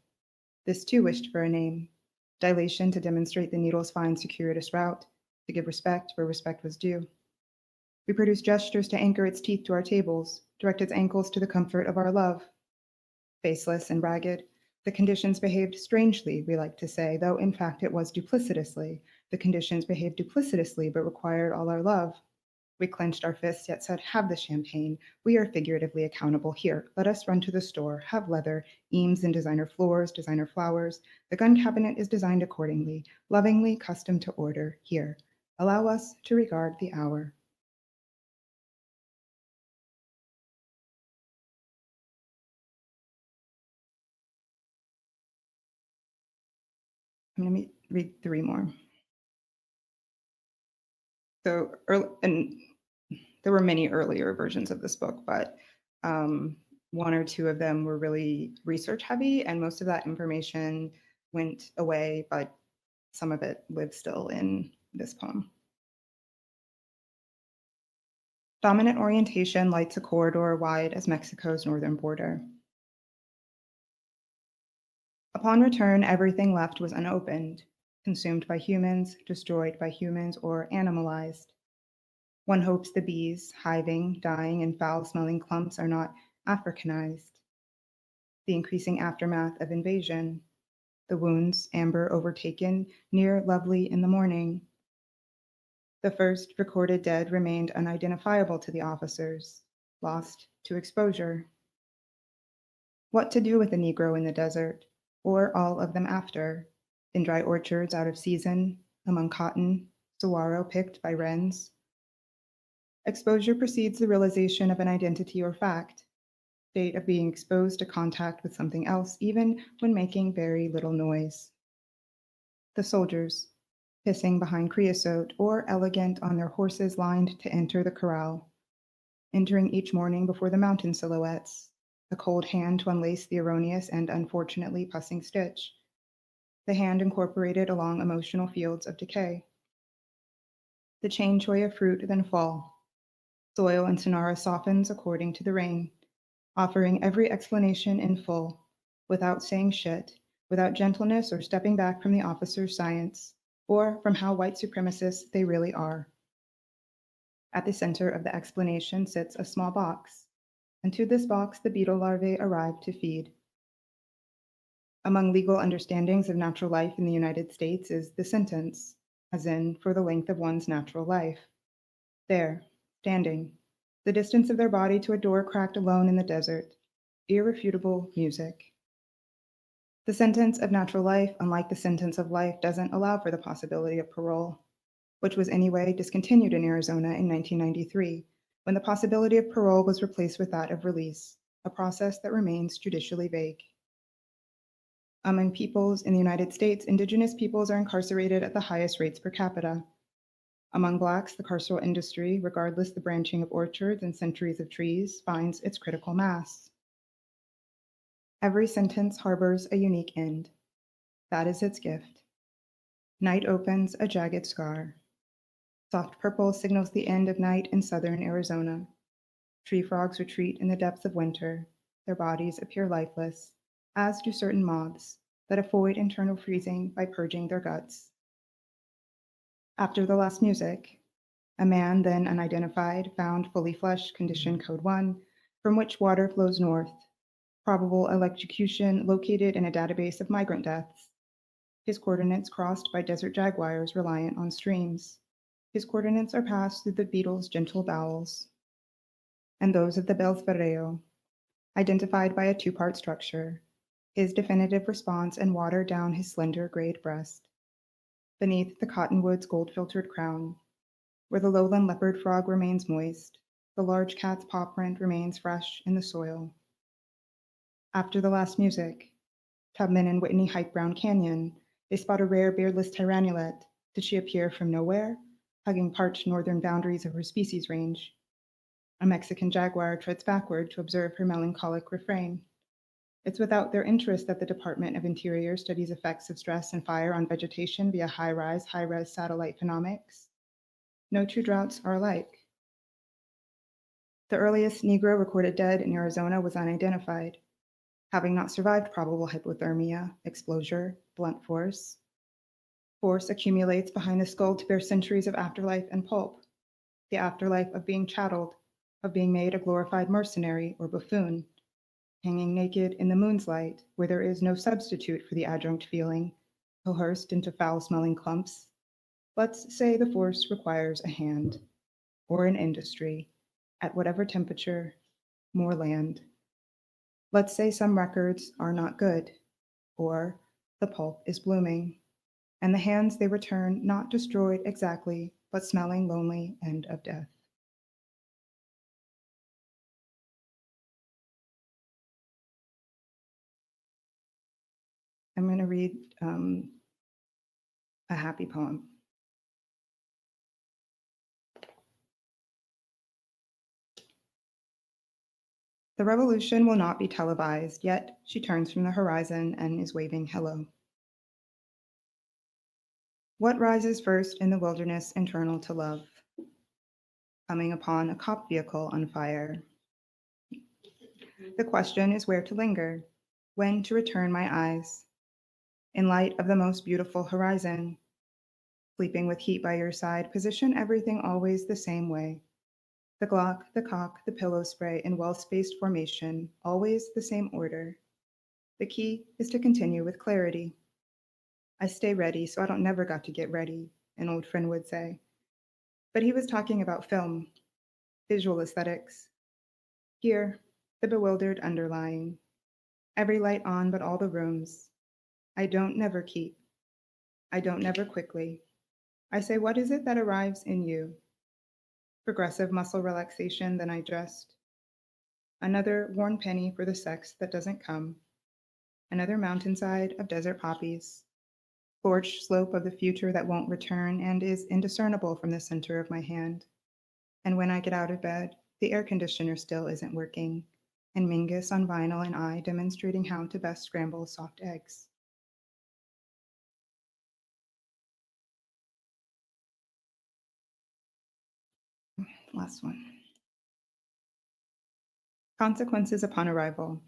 This too wished for a name. Dilation to demonstrate the needle's fine circuitous route, to give respect where respect was due. We produce gestures to anchor its teeth to our tables, direct its ankles to the comfort of our love. Faceless and ragged, the conditions behaved strangely, we like to say, though in fact it was duplicitously. The conditions behaved duplicitously, but required all our love. We clenched our fists, yet said, have the champagne. We are figuratively accountable here. Let us run to the store, have leather, Eames and designer floors, designer flowers. The gun cabinet is designed accordingly, lovingly custom to order here. Allow us to regard the hour. I'm going to read 3 more. So, and there were many earlier versions of this book, but 1 or 2 of them were really research heavy, and most of that information went away, but some of it lives still in this poem. Dominant orientation lights a corridor wide as Mexico's northern border. Upon return, everything left was unopened, consumed by humans, destroyed by humans, or animalized. One hopes the bees, hiving, dying in foul-smelling clumps, are not Africanized. The increasing aftermath of invasion. The wounds, amber overtaken, near lovely in the morning. The first recorded dead remained unidentifiable to the officers, lost to exposure. What to do with a Negro in the desert, or all of them after, in dry orchards out of season, among cotton, saguaro picked by wrens? Exposure precedes the realization of an identity or fact, state of being exposed to contact with something else, even when making very little noise. The soldiers, pissing behind creosote, or elegant on their horses lined to enter the corral, entering each morning before the mountain silhouettes, a cold hand to unlace the erroneous and unfortunately pussing stitch, the hand incorporated along emotional fields of decay. The chain choy of fruit then fall. Soil and Sonora softens according to the rain, offering every explanation in full, without saying shit, without gentleness or stepping back from the officer's science, or from how white supremacists they really are. At the center of the explanation sits a small box, and to this box the beetle larvae arrive to feed. Among legal understandings of natural life in the United States is the sentence, as in for the length of one's natural life. There, standing, the distance of their body to a door cracked alone in the desert, irrefutable music. The sentence of natural life, unlike the sentence of life, doesn't allow for the possibility of parole, which was anyway discontinued in Arizona in 1993, when the possibility of parole was replaced with that of release, a process that remains judicially vague. Among peoples in the United States, Indigenous peoples are incarcerated at the highest rates per capita. Among Blacks, the carceral industry, regardless the branching of orchards and centuries of trees, finds its critical mass. Every sentence harbors a unique end. That is its gift. Night opens a jagged scar. Soft purple signals the end of night in southern Arizona. Tree frogs retreat in the depths of winter. Their bodies appear lifeless, as do certain moths that avoid internal freezing by purging their guts. After the last music, a man, then unidentified, found fully flushed, condition code 1, from which water flows north. Probable electrocution located in a database of migrant deaths. His coordinates crossed by desert jaguars reliant on streams. His coordinates are passed through the beetle's gentle bowels. And those of the Belferreo, identified by a 2-part structure, his definitive response and water down his slender grayed breast. Beneath the cottonwood's gold-filtered crown, where the lowland leopard frog remains moist, the large cat's paw print remains fresh in the soil. After the last music, Tubman and Whitney hike Brown Canyon. They spot a rare beardless tyrannulet. Did she appear from nowhere, hugging parched northern boundaries of her species range? A Mexican jaguar treads backward to observe her melancholic refrain. It's without their interest that the Department of Interior studies effects of stress and fire on vegetation via high-rise, high-res satellite phenomics. No two droughts are alike. The earliest Negro recorded dead in Arizona was unidentified, having not survived probable hypothermia, exposure, blunt force. Force accumulates behind the skull to bear centuries of afterlife and pulp. the afterlife of being chatteled, of being made a glorified mercenary or buffoon, hanging naked in the moon's light, where there is no substitute for the adjunct feeling, coerced into foul-smelling clumps. Let's say the force requires a hand, or an industry, at whatever temperature, more land. Let's say some records are not good, or the pulp is blooming, and the hands they return not destroyed exactly, but smelling lonely and of death. I'm going to read a happy poem. The revolution will not be televised, yet she turns from the horizon and is waving hello. What rises first in the wilderness internal to love? Coming upon a cop vehicle on fire. The question is where to linger, when to return my eyes. In light of the most beautiful horizon, sleeping with heat by your side, position everything always the same way. The Glock, the cock, the pillow spray in well-spaced formation, always the same order. The key is to continue with clarity. I stay ready, so I don't never got to get ready, an old friend would say. But he was talking about film, visual aesthetics. Here, the bewildered underlying. Every light on but all the rooms. I don't never keep. I don't never quickly. I say, what is it that arrives in you? Progressive muscle relaxation, then I just. Another worn penny for the sex that doesn't come. Another mountainside of desert poppies. Gorged slope of the future that won't return and is indiscernible from the center of my hand. And when I get out of bed, the air conditioner still isn't working, and Mingus on vinyl and I demonstrating how to best scramble soft eggs. Last one. Consequences upon arrival.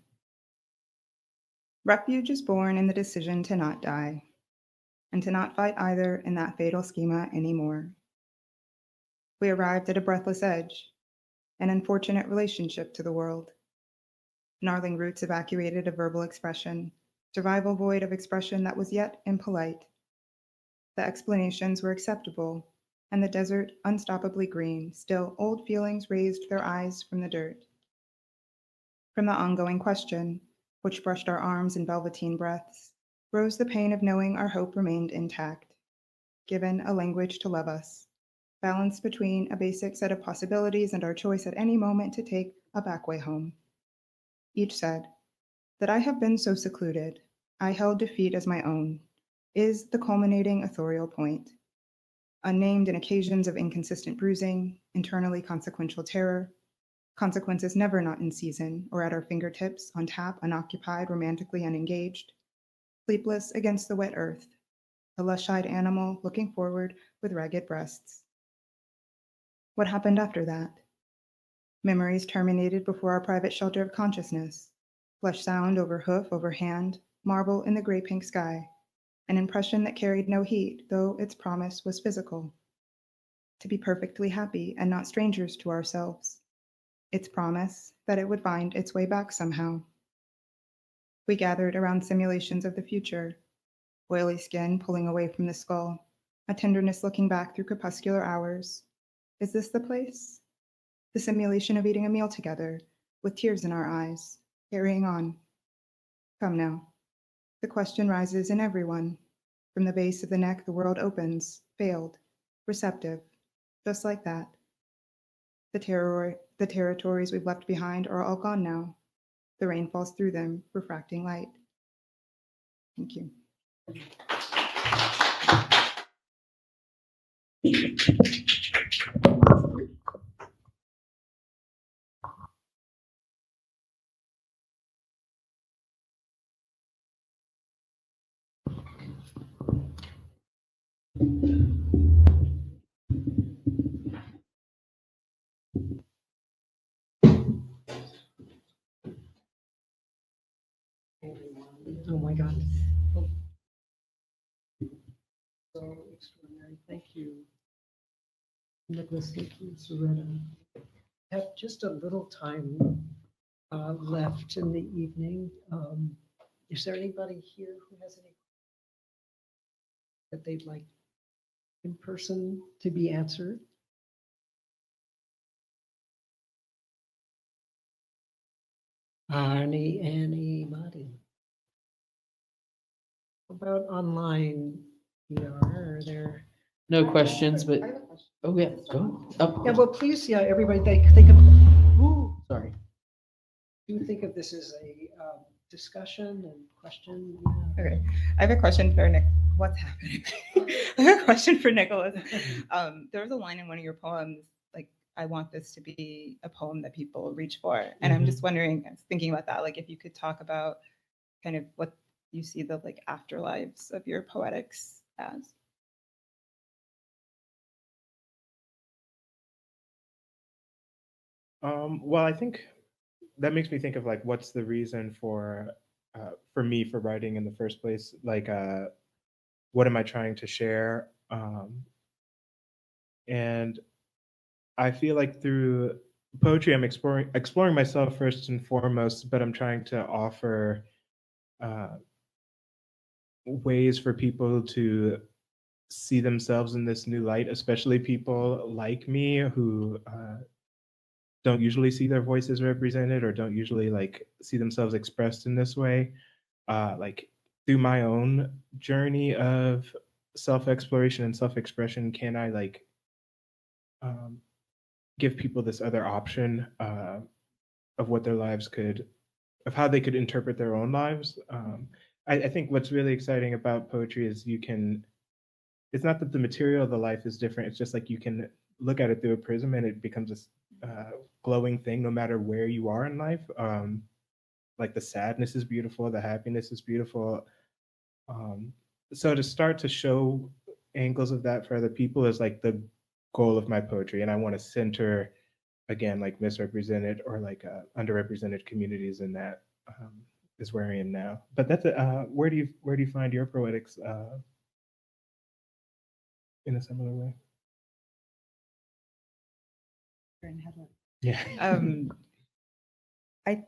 Refuge is born in the decision to not die, and to not fight either in that fatal schema anymore. We arrived at a breathless edge, an unfortunate relationship to the world. Gnarling roots evacuated of verbal expression, survival void of expression that was yet impolite. The explanations were acceptable, and the desert unstoppably green, still old feelings raised their eyes from the dirt. From the ongoing question, which brushed our arms in velveteen breaths, rose the pain of knowing our hope remained intact, given a language to love us, balance between a basic set of possibilities and our choice at any moment to take a back way home. Each said, that I have been so secluded, I held defeat as my own, is the culminating authorial point. Unnamed in occasions of inconsistent bruising, internally consequential terror, consequences never not in season or at our fingertips, on tap, unoccupied, romantically unengaged, sleepless against the wet earth, a lush-eyed animal looking forward with ragged breasts. What happened after that? Memories terminated before our private shelter of consciousness, flesh sound over hoof over hand, marble in the gray-pink sky, an impression that carried no heat, though its promise was physical. To be perfectly happy and not strangers to ourselves. Its promise that it would find its way back somehow. We gathered around simulations of the future, oily skin pulling away from the skull, a tenderness looking back through crepuscular hours. Is this the place? The simulation of eating a meal together, with tears in our eyes, carrying on. Come now. The question rises in everyone. From the base of the neck, the world opens, veiled, receptive, just like that. The territories we've left behind are all gone now. The rain falls through them, refracting light. Thank you. Oh my God. Oh. So extraordinary. Thank you. Nicholas, thank you, Saretta. Have just a little time left in the evening. Is there anybody here who has any that they'd like in person to be answered? Anybody? About online PR, are there? No questions, but I have a question. oh yeah, go. Oh, Yeah, well, please, yeah, everybody, think of, ooh, sorry. do think of this as a discussion and question. Okay, I have a question for Nick. What's happening? I have a question for Nicholas. There was a line in one of your poems, like, I want this to be a poem that people reach for. And I'm just wondering, I was thinking about that, like if you could talk about kind of what you see the like afterlives of your poetics as. Well, I think that makes me think of like what's the reason for me for writing in the first place? Like, what am I trying to share? And I feel like through poetry, I'm exploring myself first and foremost, but I'm trying to offer uh, ways for people to see themselves in this new light, especially people like me who don't usually see their voices represented or don't usually like see themselves expressed in this way. Like through my own journey of self-exploration and self-expression, can I like give people this other option of what their lives could, of how they could interpret their own lives? I think what's really exciting about poetry is you can, it's not that the material of the life is different, it's just like you can look at it through a prism and it becomes this glowing thing no matter where you are in life. Like the sadness is beautiful, the happiness is beautiful. So to start to show angles of that for other people is like the goal of my poetry. And I want to center, again, like misrepresented or like underrepresented communities in that is where I am now. But that's where do you find your poetics in a similar way? Yeah. I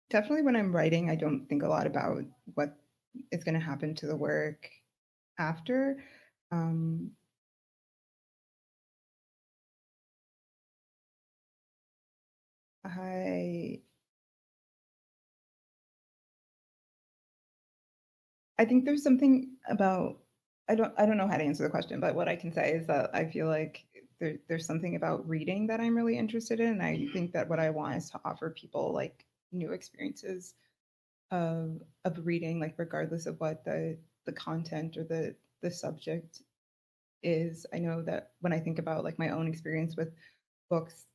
definitely, when I'm writing, I don't think a lot about what is going to happen to the work after. I think there's something about, I don't know how to answer the question, but what I can say is that I feel like there's something about reading that I'm really interested in. And I think that what I want is to offer people like new experiences of reading, like regardless of what the content or the subject is. I know that when I think about like my own experience with books,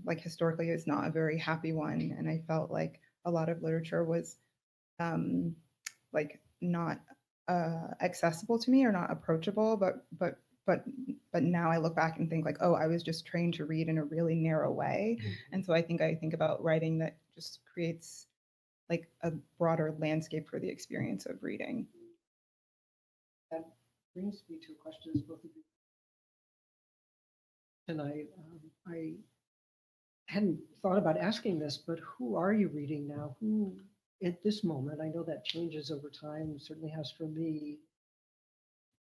like historically is not a very happy one. And I felt like a lot of literature was like not accessible to me or not approachable, but now I look back and think like, oh, I was just trained to read in a really narrow way. And so I think about writing that just creates like a broader landscape for the experience of reading. That brings me to questions, both of you. And I hadn't thought about asking this, but who are you reading now? Who at this moment, I know that changes over time, certainly has for me.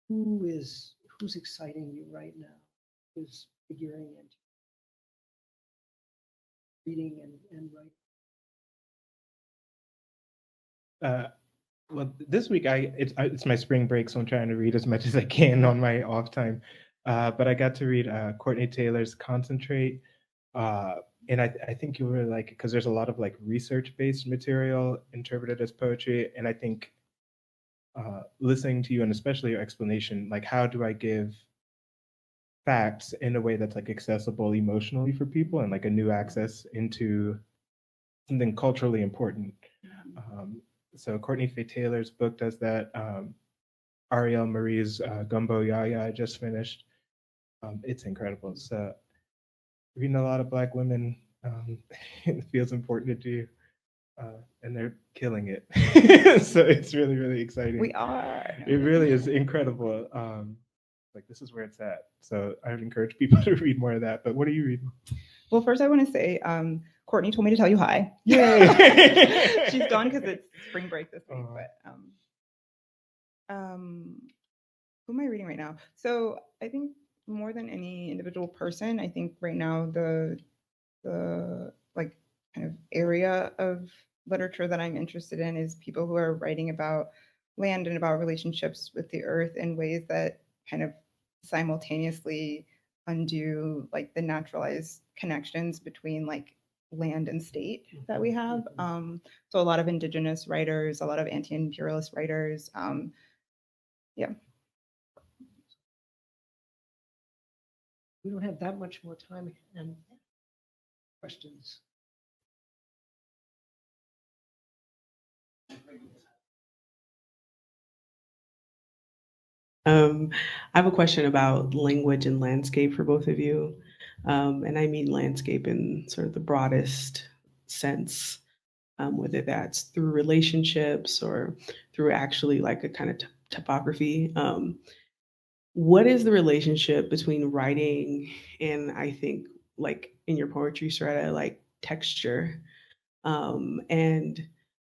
Who's exciting you right now? Who's figuring into reading and writing? Well, this week it's my spring break, so I'm trying to read as much as I can on my off time. But I got to read Courtney Taylor's Concentrate, and I think you really like it because there's a lot of like research-based material interpreted as poetry, and I think listening to you and especially your explanation, like how do I give facts in a way that's like accessible emotionally for people and like a new access into something culturally important. So Courtney Faye Taylor's book does that. Ariel Marie's Gumbo Yaya I just finished. It's incredible. So reading a lot of Black women, it feels important to do, and they're killing it. So it's really, really exciting. We are. It really is incredible. Like, this is where it's at. So I would encourage people to read more of that. But what are you reading? Well, first I want to say, Courtney told me to tell you hi. Yay! She's gone because it's spring break this week. Uh-huh. But who am I reading right now? So I think more than any individual person, I think right now the like kind of area of literature that I'm interested in is people who are writing about land and about relationships with the earth in ways that kind of simultaneously undo like the naturalized connections between like land and state that we have. So a lot of indigenous writers, a lot of anti-imperialist writers. Yeah. We don't have that much more time and questions. I have a question about language and landscape for both of you. And I mean landscape in sort of the broadest sense, whether that's through relationships or through actually like a kind of topography. What is the relationship between writing and I think like in your poetry, Saretta, like texture? And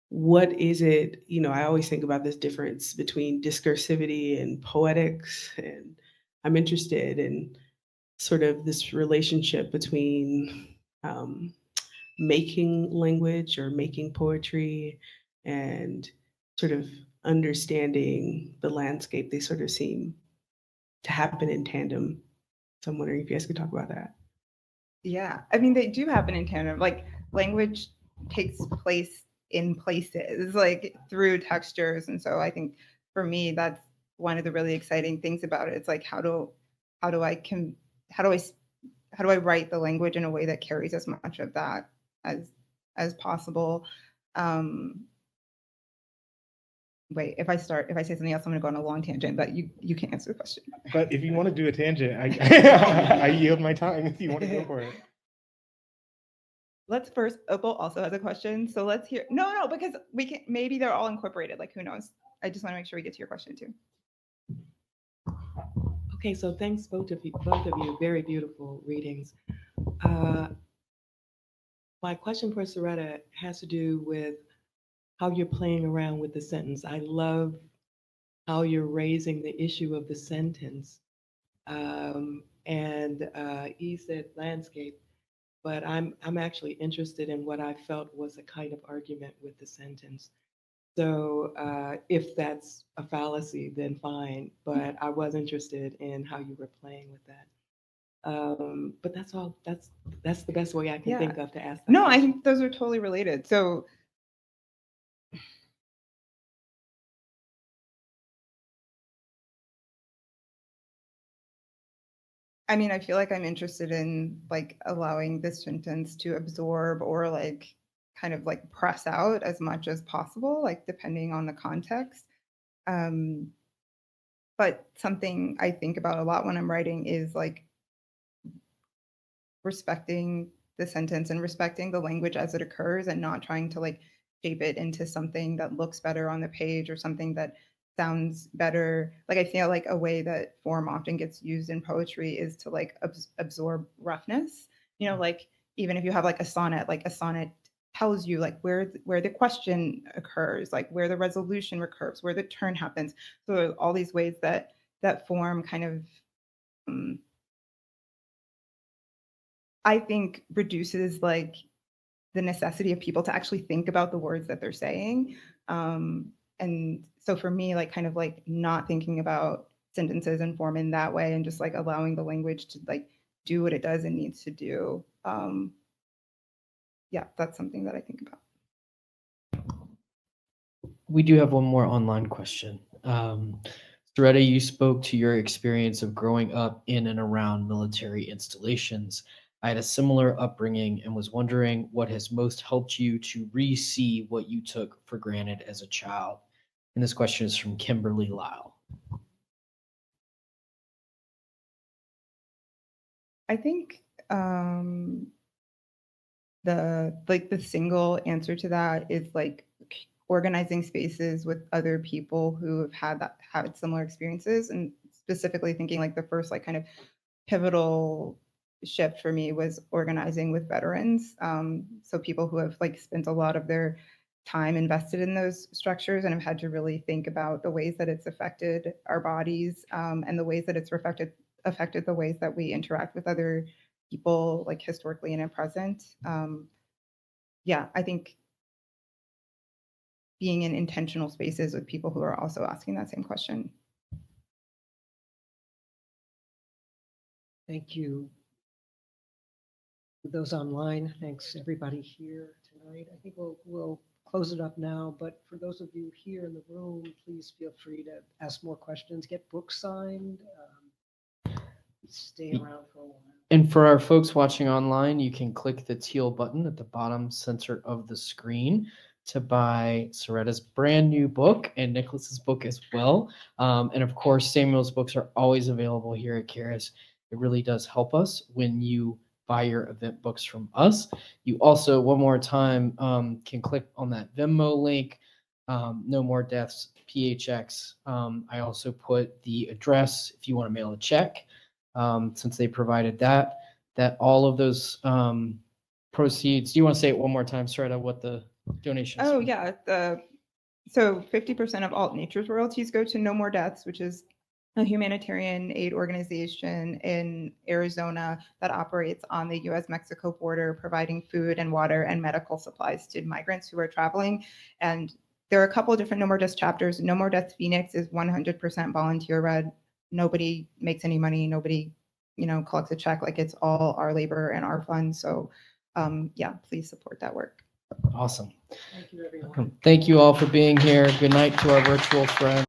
what is it, I always think about this difference between discursivity and poetics. And I'm interested in sort of this relationship between making language or making poetry and sort of understanding the landscape. They sort of seem to happen in tandem. So I'm wondering if you guys could talk about that. Yeah, I mean, they do happen in tandem. Like language takes place in places, like through textures, and so I think for me that's one of the really exciting things about it. It's like how do I write the language in a way that carries as much of that as possible. Wait, if I say something else, I'm going to go on a long tangent, but you can answer the question. But if you want to do a tangent, I yield my time if you want to go for it. Let's first, Opal also has a question. So let's hear, no, because we can, maybe they're all incorporated, like who knows? I just want to make sure we get to your question too. Okay, so thanks both of you, very beautiful readings. My question for Saretta has to do with how you're playing around with the sentence. I love how you're raising the issue of the sentence. He said landscape, but I'm actually interested in what I felt was a kind of argument with the sentence. So if that's a fallacy, then fine. But I was interested in how you were playing with that. But that's all. That's the best way I can think of to ask that. No, question. I think those are totally related. So I mean, I feel like I'm interested in like allowing this sentence to absorb or like kind of like press out as much as possible, like depending on the context. But something I think about a lot when I'm writing is like respecting the sentence and respecting the language as it occurs and not trying to like shape it into something that looks better on the page or something that sounds better. Like I feel like a way that form often gets used in poetry is to like absorb roughness. Like even if you have like a sonnet tells you like where the question occurs, like where the resolution recurs, where the turn happens. So all these ways that form kind of I think reduces like the necessity of people to actually think about the words that they're saying. And so for me, like kind of like not thinking about sentences and form in that way and just like allowing the language to like do what it does and needs to do. Yeah, that's something that I think about. We do have one more online question. Saretta, you spoke to your experience of growing up in and around military installations. I had a similar upbringing and was wondering what has most helped you to re-see what you took for granted as a child. And this question is from Kimberly Lyle. I think the single answer to that is like organizing spaces with other people who have had similar experiences, and specifically thinking like the first like kind of pivotal shift for me was organizing with veterans. So people who have like spent a lot of their time invested in those structures and have had to really think about the ways that it's affected our bodies, and the ways that it's affected the ways that we interact with other people, like historically and in present. Yeah, I think being in intentional spaces with people who are also asking that same question. Thank you. For those online, thanks everybody here tonight. I think we'll close it up now, but for those of you here in the room, please feel free to ask more questions, get books signed, stay around for a while. And for our folks watching online, you can click the teal button at the bottom center of the screen to buy Saretta's brand new book and Nicholas's book as well. And of course, Samuel's books are always available here at Charis. It really does help us when you buy your event books from us. You also, one more time, can click on that Venmo link, No More Deaths, PHX. I also put the address if you want to mail a check, since they provided that all of those proceeds. Do you want to say it one more time, Saretta, what the donations? Oh yeah, so 50% of Alt Nature's royalties go to No More Deaths, which is a humanitarian aid organization in Arizona that operates on the US-Mexico border, providing food and water and medical supplies to migrants who are traveling. And there are a couple of different No More Deaths chapters. No More Deaths Phoenix is 100% volunteer-led. Nobody makes any money. Nobody, collects a check. Like, it's all our labor and our funds. So yeah, please support that work. Awesome. Thank you, everyone. Thank you all for being here. Good night to our virtual friends.